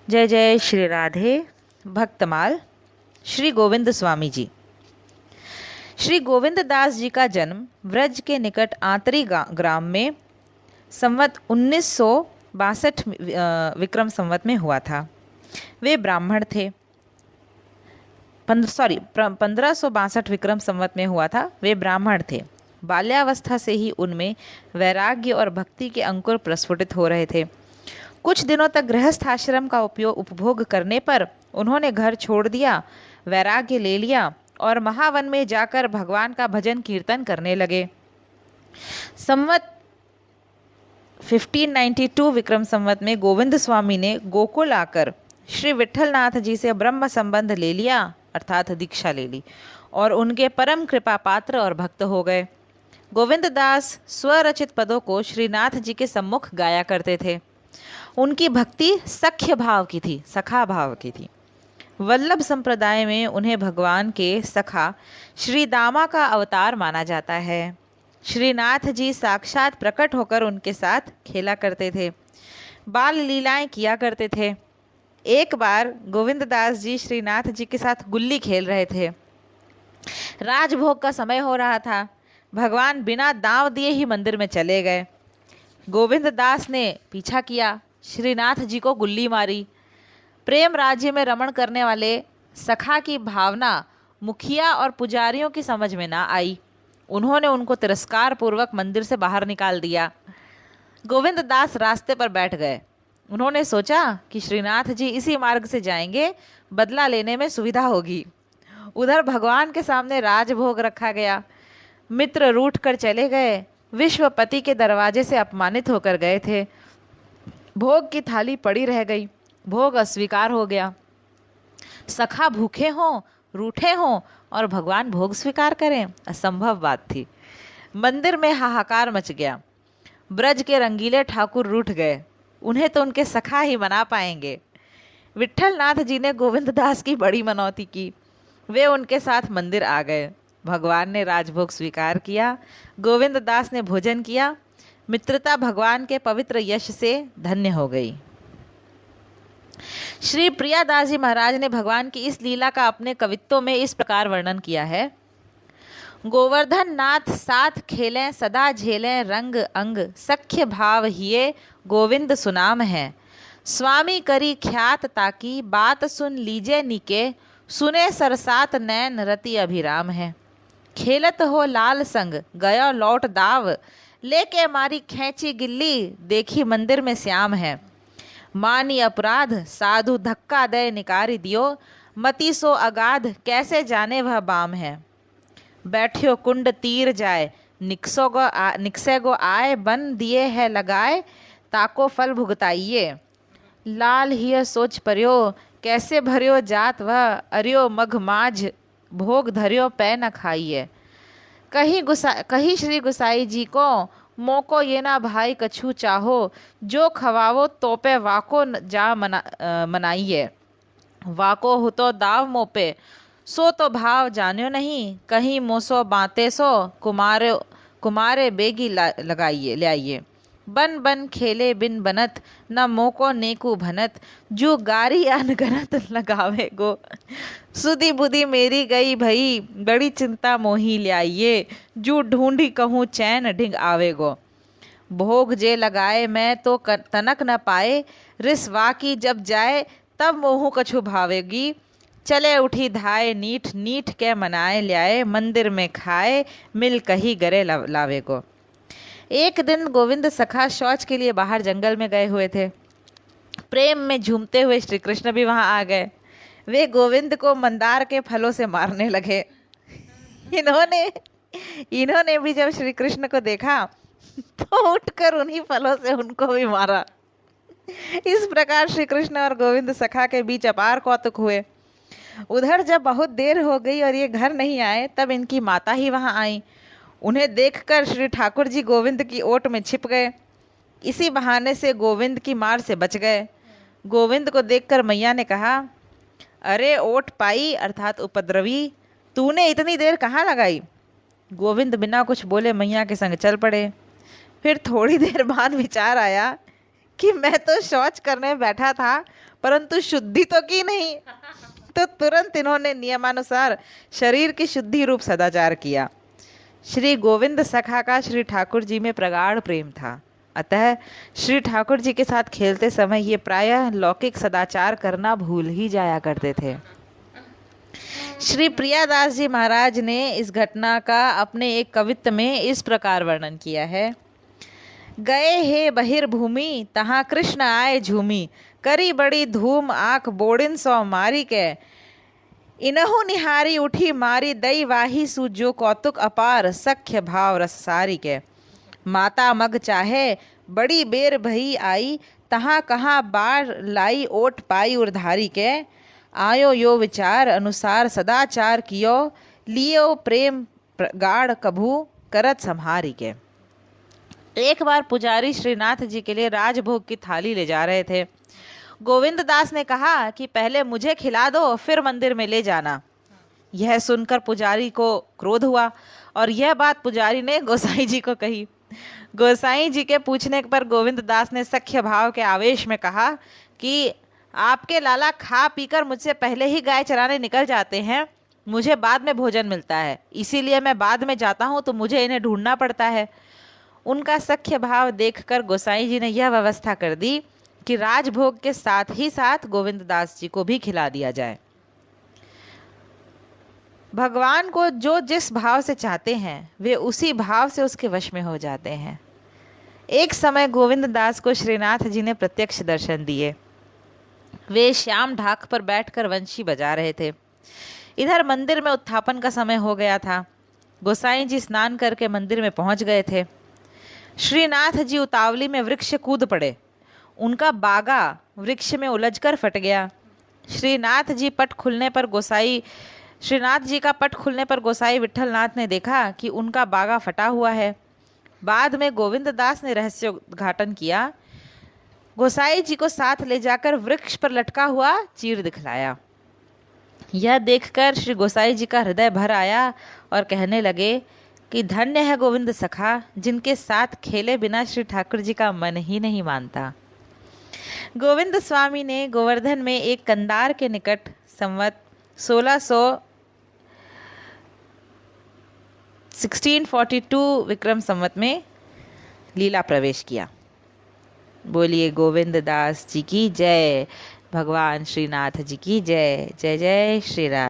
जय जय श्री राधे भक्तमाल। श्री गोविंद स्वामी जी। श्री गोविंद दास जी का जन्म व्रज के निकट आंतरी ग्राम में संवत 1962 विक्रम संवत में हुआ था। वे ब्राह्मण थे। 1562 विक्रम संवत में हुआ था। वे ब्राह्मण थे। बाल्यावस्था से ही उनमें वैराग्य और भक्ति के अंकुर प्रस्फुटित हो रहे थे। कुछ दिनों तक गृहस्थ आश्रम का उपभोग करने पर उन्होंने घर छोड़ दिया, वैराग्य ले लिया और महावन में जाकर भगवान का भजन कीर्तन करने लगे। संवत 1592 विक्रम संवत में गोविंद स्वामी ने गोकुल आकर श्री विठलनाथ जी से ब्रह्म संबंध ले लिया, अर्थात दीक्षा ले ली और उनके परम कृपा पात्र और भक्त हो गए। गोविंद दास स्वरचित पदों को श्रीनाथ जी के सम्मुख गाया करते थे। उनकी भक्ति सख्य भाव की थी, सखा भाव की थी। वल्लभ संप्रदाय में उन्हें भगवान के सखा श्री दामा का अवतार माना जाता है। श्रीनाथ जी साक्षात प्रकट होकर उनके साथ खेला करते थे, बाल लीलाएं किया करते थे। एक बार गोविंद दास जी श्रीनाथ जी के साथ गुल्ली खेल रहे थे। राजभोग का समय हो रहा था। भगवान बिना दांव दिए ही मंदिर में चले गए। गोविंद दास ने पीछा किया, श्रीनाथ जी को गुल्ली मारी। प्रेम राज्य में रमण करने वाले सखा की भावना मुखिया और पुजारियों की समझ में ना आई। उन्होंने उनको तिरस्कार पूर्वक मंदिर से बाहर निकाल दिया। गोविंद दास रास्ते पर बैठ गए। उन्होंने सोचा कि श्रीनाथ जी इसी मार्ग से जाएंगे, बदला लेने में सुविधा होगी। उधर भगवान के सामने राजभोग रखा गया। मित्र रूठ कर चले गए। विश्वपति के दरवाजे से अपमानित होकर गए थे। भोग की थाली पड़ी रह गई। भोग अस्वीकार हो गया। सखा भूखे हों, रूठे हों और भगवान भोग स्वीकार करें, असंभव बात थी। मंदिर में हाहाकार मच गया। ब्रज के रंगीले ठाकुर रूठ गए। उन्हें तो उनके सखा ही मना पाएंगे। विठलनाथ जी ने गोविंद दास की बड़ी मनौती की। वे उनके साथ मंदिर आ गए। भगवान ने राजभोग स्वीकार किया। गोविंद दास ने भोजन किया। मित्रता भगवान के पवित्र यश से धन्य हो गई। श्री प्रियादास जी महाराज ने भगवान की इस लीला का अपने कवित्तों में इस प्रकार वर्णन किया है। गोवर्धन नाथ साथ खेलें सदा झेलें रंग अंग, सख्य भाव हिये गोविंद सुनाम है। स्वामी करी ख्यात ताकि बात सुन लीजे निके, सुने सरसात नैन रति अभिराम है। खेलत हो लाल संग गयो लौट दाव, लेके मारी खैंची गिल्ली देखी मंदिर में श्याम है। मानी अपराध साधु धक्का दे निकारी दियो, मति सो अगाध कैसे जाने वह बाम है। बैठियो कुंड तीर जाए निकसे गो आए, बन दिए है लगाए ताको फल भुगताइए। लाल हिय सोच परियो कैसे भरियो जात वह, अरियो मघ माझ भोग धरियो पै न खाइए। कही श्री गुसाई जी को मोको ये ना भाई कछु चाहो, जो खवावो तोपे वाको जा मनाइए। वाको हुतो दाव मोपे सो तो भाव जान्यो नहीं, कहीं मोसो बाते सो कुमारे बेगी लगाइए ले आइए। बन बन खेले बिन बनत न मोको नेकू भनत, जो गारी अनगनत लगावे गो। सुधी बुद्धि मेरी गई भई बड़ी चिंता मोही ले आइए, जो ढूंढी कहूँ चैन ढिंग आवे गो। भोग जे लगाए मैं तो तनक न पाए, रिस वाकी जब जाए तब मोहू कछु भावेगी। चले उठी धाए नीठ नीठ के मनाए ल्याए, मंदिर में खाए मिल कही गरे लावे को। एक दिन गोविंद सखा शौच के लिए बाहर जंगल में गए हुए थे। प्रेम में झूमते हुए श्री कृष्ण भी वहां आ गए। वे गोविंद को मंदार के फलों से मारने लगे। इन्होंने भी जब श्री कृष्ण को देखा तो उठकर उन्हीं फलों से उनको भी मारा। इस प्रकार श्री कृष्ण और गोविंद सखा के बीच अपार कौतुक हुए। उधर जब बहुत देर हो गई और ये घर नहीं आए, तब इनकी माता ही वहां आई। उन्हें देखकर श्री ठाकुर जी गोविंद की ओट में छिप गए। इसी बहाने से गोविंद की मार से बच गए। गोविंद को देखकर मैया ने कहा, अरे ओट पाई अर्थात उपद्रवी, तूने इतनी देर कहाँ लगाई। गोविंद बिना कुछ बोले मैया के संग चल पड़े। फिर थोड़ी देर बाद विचार आया कि मैं तो शौच करने बैठा था, परंतु शुद्धि तो की नहीं। तो तुरंत इन्होंने नियमानुसार शरीर की शुद्धि रूप सदाचार किया। श्री गोविंद सखा का श्री ठाकुर जी में प्रगाढ़ प्रेम था, अतः श्री ठाकुर जी के साथ खेलते समय ये प्रायः लौकिक सदाचार करना भूल ही जाया करते थे। श्री प्रियादास जी महाराज ने इस घटना का अपने एक कवित्त में इस प्रकार वर्णन किया है। गए हे बहिर्भूमि तहाँ कृष्ण आए झूमी, करी बड़ी धूम आंख बोड़िन सौ मारी के, इनहु निहारी उठी मारी दई वाही सु जो कौतुक अपार सख्य भाव रस सारी के। माता मग चाहे बड़ी बेर भई आई, तहाँ कहाँ बार लाई ओट पाई उर्धारी के, आयो यो विचार अनुसार सदाचार कियो, लियो प्रेम गाढ़ कभू करत संहारी के। एक बार पुजारी श्रीनाथ जी के लिए राजभोग की थाली ले जा रहे थे। गोविंद दास ने कहा कि पहले मुझे खिला दो, फिर मंदिर में ले जाना। यह सुनकर पुजारी को क्रोध हुआ और यह बात पुजारी ने गोसाई जी को कही। गोसाई जी के पूछने पर गोविंद दास ने सख्य भाव के आवेश में कहा कि आपके लाला खा पीकर मुझसे पहले ही गाय चराने निकल जाते हैं, मुझे बाद में भोजन मिलता है, इसीलिए मैं बाद में जाता हूँ तो मुझे इन्हें ढूंढना पड़ता है। उनका सख्य भाव देखकर गोसाई जी ने यह व्यवस्था कर दी कि राजभोग के साथ ही साथ गोविंद दास जी को भी खिला दिया जाए। भगवान को जो जिस भाव से चाहते हैं वे उसी भाव से उसके वश में हो जाते हैं। एक समय गोविंद दास को श्रीनाथ जी ने प्रत्यक्ष दर्शन दिए। वे श्याम ढाक पर बैठकर वंशी बजा रहे थे। इधर मंदिर में उत्थापन का समय हो गया था। गोसाई जी स्नान करके मंदिर में पहुंच गए थे। श्रीनाथ जी उतावली में वृक्ष कूद पड़े। उनका बागा वृक्ष में उलझकर फट गया। श्रीनाथ जी का पट खुलने पर गोसाई विठलनाथ ने देखा कि उनका बागा फटा हुआ है। बाद में गोविंद दास ने रहस्योद्घाटन किया। गोसाई जी को साथ ले जाकर वृक्ष पर लटका हुआ चीर दिखलाया। यह देखकर श्री गोसाई जी का हृदय भर आया और कहने लगे कि धन्य है गोविंद सखा, जिनके साथ खेले बिना श्री ठाकुर जी का मन ही नहीं मानता। गोविंद स्वामी ने गोवर्धन में एक कंदार के निकट संवत 1642 विक्रम संवत में लीला प्रवेश किया। बोलिए गोविंद दास जी की जय, भगवान श्रीनाथ जी की जय। जय जय श्री राम।